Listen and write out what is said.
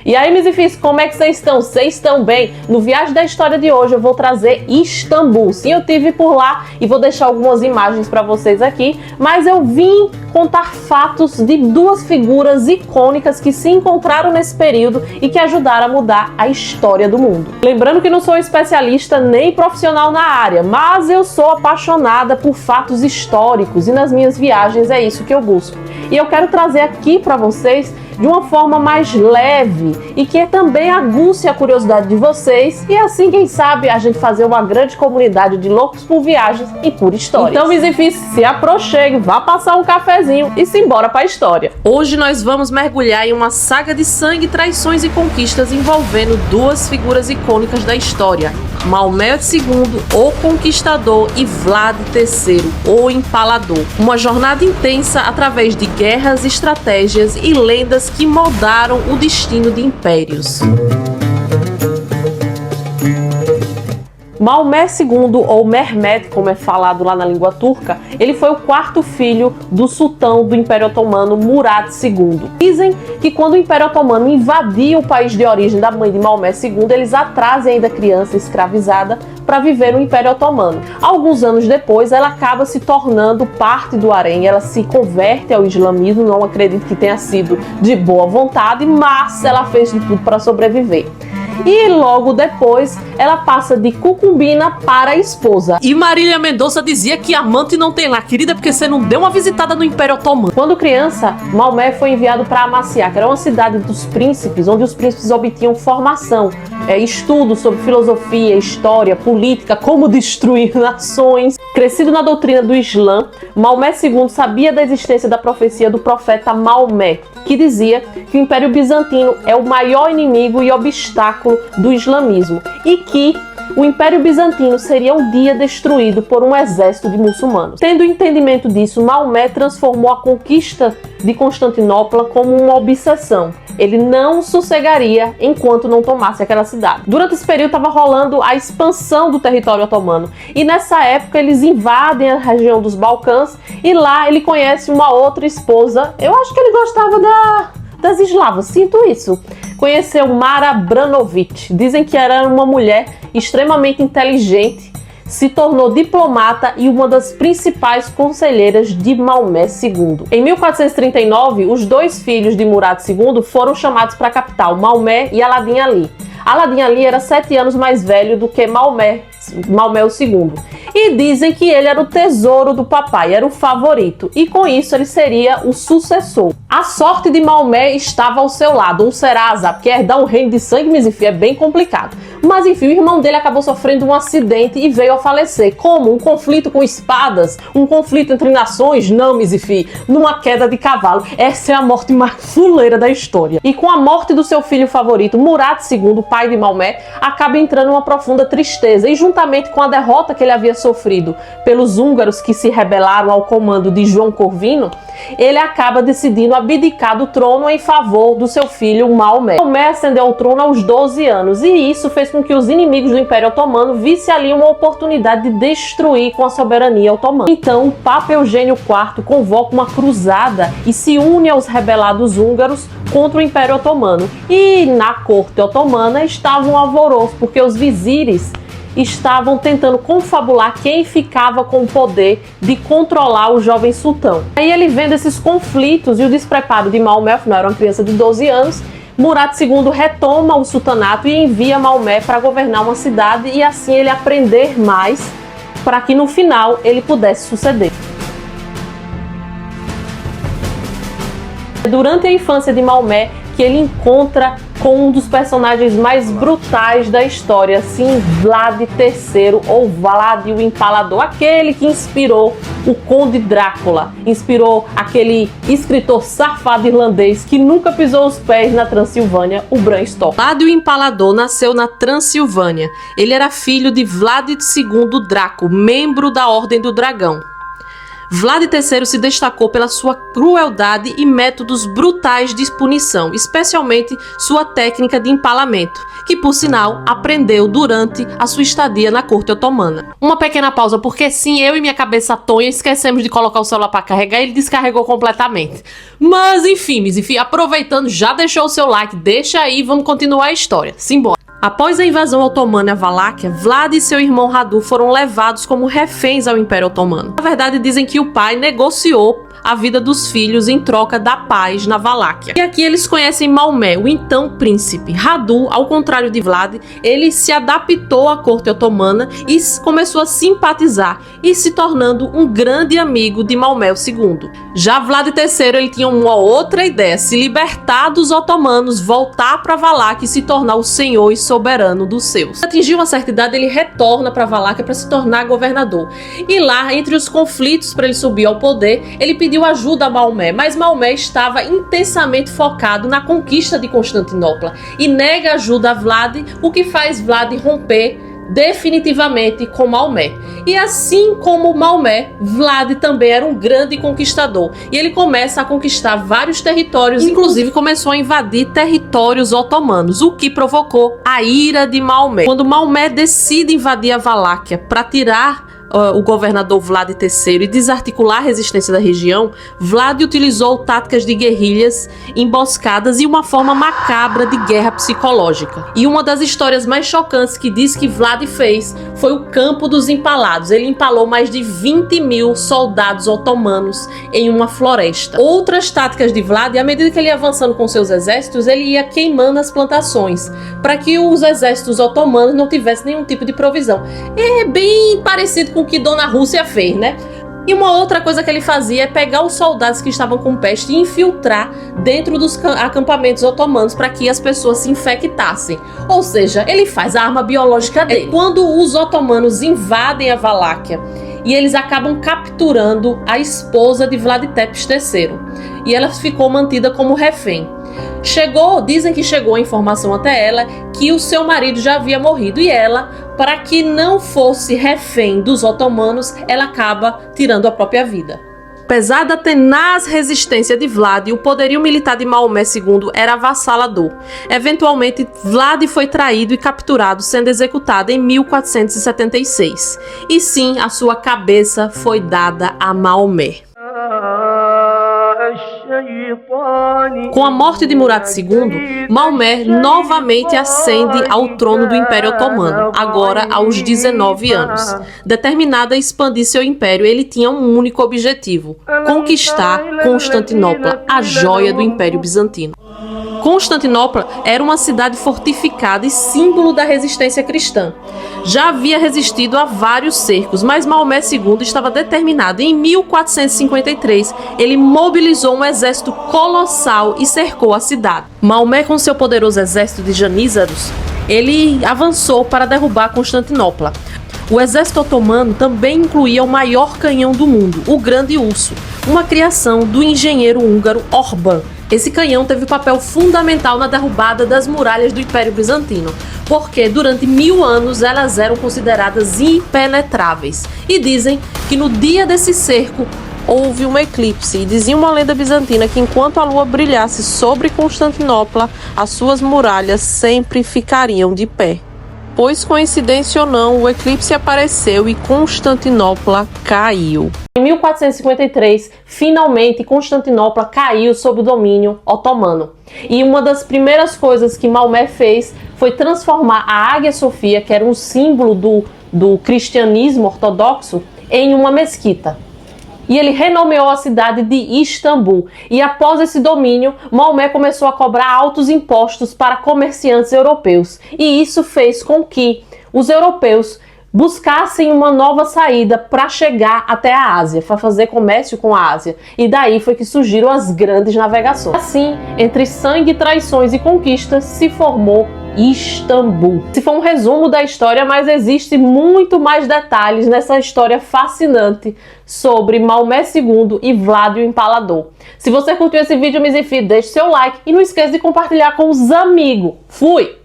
E aí, meus filhos, como é que vocês estão? Vocês estão bem? No Viagem da História de hoje eu vou trazer Istambul. Sim, eu tive por lá e vou deixar algumas imagens para vocês aqui, mas eu vim contar fatos de duas figuras icônicas que se encontraram nesse período e que ajudaram a mudar a história do mundo. Lembrando que não sou especialista nem profissional na área, mas eu sou apaixonada por fatos históricos e nas minhas viagens é isso que eu busco. E eu quero trazer aqui para vocês de uma forma mais leve e que também aguce a curiosidade de vocês e assim, quem sabe, a gente fazer uma grande comunidade de loucos por viagens e por histórias. Então, meus filhos, se aproxime, vá passar um cafezinho e se embora para a história. Hoje nós vamos mergulhar em uma saga de sangue, traições e conquistas envolvendo duas figuras icônicas da história: Maomé II, o Conquistador, e Vlad III, o Empalador. Uma jornada intensa através de guerras, estratégias e lendas que moldaram o destino de impérios. Maomé II, ou Mehmed, como é falado lá na língua turca, ele foi o quarto filho do sultão do Império Otomano, Murad II. Dizem que quando o Império Otomano invadia o país de origem da mãe de Maomé II, eles a trazem ainda criança escravizada para viver no Império Otomano. Alguns anos depois, ela acaba se tornando parte do harém, ela se converte ao islamismo, não acredito que tenha sido de boa vontade, mas ela fez de tudo para sobreviver. E logo depois ela passa de concubina para esposa. E Marília Mendonça dizia que amante não tem lá, querida, porque você não deu uma visitada no Império Otomano. Quando criança, Maomé foi enviado para Amasya, que era uma cidade dos príncipes, onde os príncipes obtinham formação, estudos sobre filosofia, história, política, como destruir nações. Crescido na doutrina do Islã, Maomé II sabia da existência da profecia do profeta Maomé, que dizia que o Império Bizantino é o maior inimigo e obstáculo do islamismo e que o Império Bizantino seria um dia destruído por um exército de muçulmanos. Tendo o entendimento disso, Maomé transformou a conquista de Constantinopla como uma obsessão. Ele não sossegaria enquanto não tomasse aquela cidade. Durante esse período estava rolando a expansão do território otomano e nessa época eles invadem a região dos Balcãs e lá ele conhece uma outra esposa. Eu acho que ele gostava das eslavas, sinto isso. Conheceu Mara Abramovich. Dizem que era uma mulher extremamente inteligente, se tornou diplomata e uma das principais conselheiras de Maomé II. Em 1439, os dois filhos de Murad II foram chamados para a capital, Maomé e Aladdin Ali. Aladdin Ali era 7 anos mais velho do que Maomé II. E dizem que ele era o tesouro do papai, era o favorito. E com isso ele seria o sucessor. A sorte de Maomé estava ao seu lado. Um Serasa, porque herdar um reino de sangue, é bem complicado. Mas enfim, o irmão dele acabou sofrendo um acidente e veio a falecer. Como? Um conflito com espadas? Um conflito entre nações? Não, numa queda de cavalo. Essa é a morte mais fuleira da história. E com a morte do seu filho favorito, Murad II, pai de Maomé, acaba entrando numa profunda tristeza. E juntamente com a derrota que ele havia sofrido pelos húngaros que se rebelaram ao comando de João Corvino, ele acaba decidindo abdicar do trono em favor do seu filho Maomé. Maomé ascendeu ao trono aos 12 anos e isso fez com que os inimigos do Império Otomano vissem ali uma oportunidade de destruir com a soberania otomana. Então o Papa Eugênio IV convoca uma cruzada e se une aos rebelados húngaros contra o Império Otomano. E na corte otomana estava um alvoroço, porque os vizires estavam tentando confabular quem ficava com o poder de controlar o jovem sultão. Aí ele vendo esses conflitos e o despreparo de Maomé, afinal era uma criança de 12 anos, Murad II retoma o sultanato e envia Maomé para governar uma cidade e assim ele aprender mais para que no final ele pudesse suceder. Durante a infância de Maomé que ele encontra com um dos personagens mais brutais da história, sim, Vlad III, ou Vlad o Empalador, aquele que inspirou o Conde Drácula, inspirou aquele escritor safado irlandês que nunca pisou os pés na Transilvânia, o Bram Stoker. Vlad o Empalador nasceu na Transilvânia. Ele era filho de Vlad II Draco, membro da Ordem do Dragão. Vlad III se destacou pela sua crueldade e métodos brutais de punição, especialmente sua técnica de empalamento, que por sinal aprendeu durante a sua estadia na corte otomana. Uma pequena pausa, porque sim, eu e minha cabeça tonha esquecemos de colocar o celular para carregar e ele descarregou completamente. Mas enfim, aproveitando, já deixou o seu like, deixa aí, vamos continuar a história. Simbora! Após a invasão otomana à Valáquia, Vlad e seu irmão Radu foram levados como reféns ao Império Otomano. Na verdade, dizem que o pai negociou a vida dos filhos em troca da paz na Valáquia. E aqui eles conhecem Maomé, o então príncipe. Radu, ao contrário de Vlad, ele se adaptou à corte otomana e começou a simpatizar e se tornando um grande amigo de Maomé II. Já Vlad III, ele tinha uma outra ideia: se libertar dos otomanos, voltar para Valáquia e se tornar o senhor e soberano dos seus. Atingiu uma certa idade, ele retorna para Valáquia para se tornar governador. E lá, entre os conflitos para ele subir ao poder, ele pediu ajuda a Maomé, mas Maomé estava intensamente focado na conquista de Constantinopla e nega ajuda a Vlad, o que faz Vlad romper definitivamente com Maomé. E assim como Maomé, Vlad também era um grande conquistador e ele começa a conquistar vários territórios, inclusive começou a invadir territórios otomanos, o que provocou a ira de Maomé. Quando Maomé decide invadir a Valáquia para tirar o governador Vlad III e desarticular a resistência da região, Vlad utilizou táticas de guerrilhas, emboscadas e uma forma macabra de guerra psicológica. E uma das histórias mais chocantes que diz que Vlad fez foi o Campo dos Empalados. Ele empalou mais de 20.000 soldados otomanos em uma floresta. Outras táticas de Vlad, à medida que ele ia avançando com seus exércitos, ele ia queimando as plantações, para que os exércitos otomanos não tivessem nenhum tipo de provisão. É bem parecido com o que Dona Rússia fez, né? E uma outra coisa que ele fazia é pegar os soldados que estavam com peste e infiltrar dentro dos acampamentos otomanos para que as pessoas se infectassem. Ou seja, ele faz a arma biológica dele. Quando os otomanos invadem a Valáquia e eles acabam capturando a esposa de Vlad Tepes III, e ela ficou mantida como refém. Dizem que chegou a informação até ela que o seu marido já havia morrido e ela, para que não fosse refém dos otomanos, ela acaba tirando a própria vida. Apesar da tenaz resistência de Vlad, o poderio militar de Maomé II era avassalador. Eventualmente, Vlad foi traído e capturado, sendo executado em 1476. E sim, a sua cabeça foi dada a Maomé. Com a morte de Murad II, Maomé novamente ascende ao trono do Império Otomano, agora aos 19 anos. Determinado a expandir seu império, ele tinha um único objetivo: conquistar Constantinopla, a joia do Império Bizantino. Constantinopla era uma cidade fortificada e símbolo da resistência cristã. Já havia resistido a vários cercos, mas Maomé II estava determinado. Em 1453, ele mobilizou um exército colossal e cercou a cidade. Maomé, com seu poderoso exército de janízaros, ele avançou para derrubar Constantinopla. O exército otomano também incluía o maior canhão do mundo, o Grande Urso, uma criação do engenheiro húngaro Orbán. Esse canhão teve papel fundamental na derrubada das muralhas do Império Bizantino, porque durante 1000 anos elas eram consideradas impenetráveis. E dizem que no dia desse cerco houve um eclipse, e dizia uma lenda bizantina que enquanto a lua brilhasse sobre Constantinopla, as suas muralhas sempre ficariam de pé. Pois, coincidência ou não, o eclipse apareceu e Constantinopla caiu. Em 1453, finalmente Constantinopla caiu sob o domínio otomano. E uma das primeiras coisas que Maomé fez foi transformar a Águia Sofia, que era um símbolo do cristianismo ortodoxo, em uma mesquita. E ele renomeou a cidade de Istambul. E após esse domínio, Maomé começou a cobrar altos impostos para comerciantes europeus. E isso fez com que os europeus buscassem uma nova saída para chegar até a Ásia, para fazer comércio com a Ásia. E daí foi que surgiram as grandes navegações. Assim, entre sangue, traições e conquistas, se formou Istambul. Esse foi um resumo da história, mas existe muito mais detalhes nessa história fascinante sobre Maomé II e Vlad o Empalador. Se você curtiu esse vídeo, deixe seu like e não esqueça de compartilhar com os amigos. Fui!